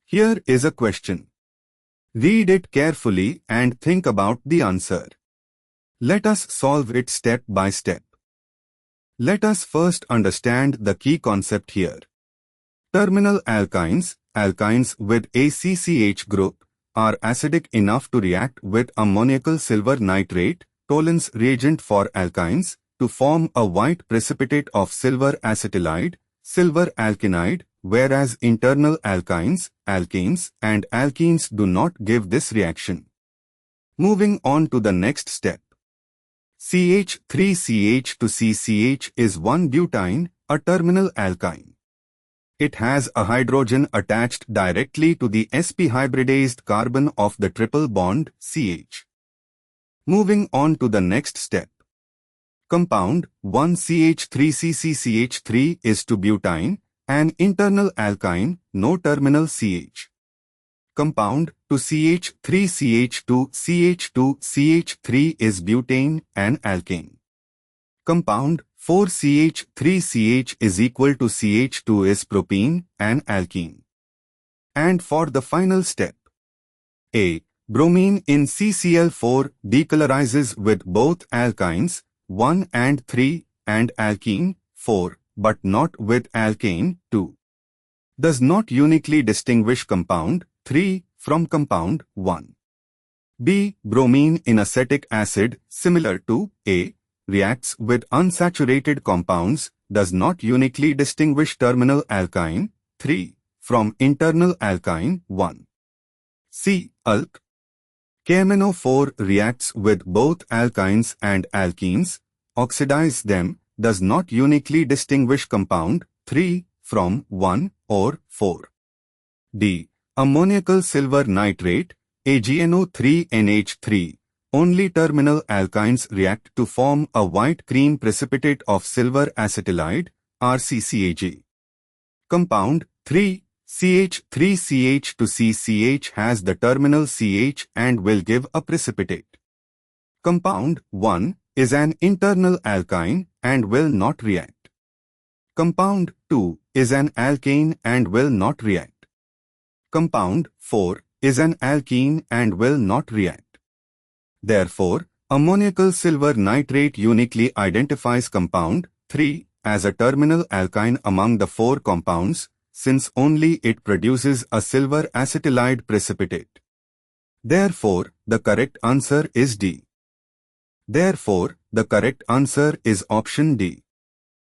Here is a question. Read it carefully and think about the answer. Let us solve it step by step. Let us first understand the key concept here. Terminal alkynes, alkynes with a CCH group, are acidic enough to react with ammoniacal silver nitrate, Tollens reagent for alkynes, to form a white precipitate of silver acetylide, silver alkinide, whereas internal alkynes, alkanes, and alkenes do not give this reaction. Moving on to the next step. CH3CH to CCH is 1-butene, a terminal alkyne. It has a hydrogen attached directly to the sp hybridized carbon of the triple bond CH. Moving on to the next step. Compound 1CH3CCCH3 is 2-butene, an internal alkyne, no terminal CH. Compound 2CH3CH2CH2CH3 is butane, an alkane. Compound 4CH3CH is equal to CH2 is propene, an alkene. And for the final step. A. Bromine in CCl4 decolorizes with both alkynes 1 and 3 and alkene 4, but not with alkane 2. Does not uniquely distinguish compound 3 from compound 1. B. Bromine in acetic acid, similar to A, reacts with unsaturated compounds, does not uniquely distinguish terminal alkyne 3 from internal alkyne 1. C. Alk. KMnO4 reacts with both alkynes and alkenes, oxidize them, does not uniquely distinguish compound 3 from 1 or 4. D. Ammoniacal silver nitrate, AgNO3NH3. Only terminal alkynes react to form a white cream precipitate of silver acetylide, RCCAG. Compound 3, CH3CH to CCH has the terminal CH and will give a precipitate. Compound 1 is an internal alkyne and will not react. Compound 2 is an alkane and will not react. Compound 4 is an alkene and will not react. Therefore, ammoniacal silver nitrate uniquely identifies compound 3 as a terminal alkyne among the 4 compounds, since only it produces a silver acetylide precipitate. Therefore, the correct answer is D. Therefore, the correct answer is option D.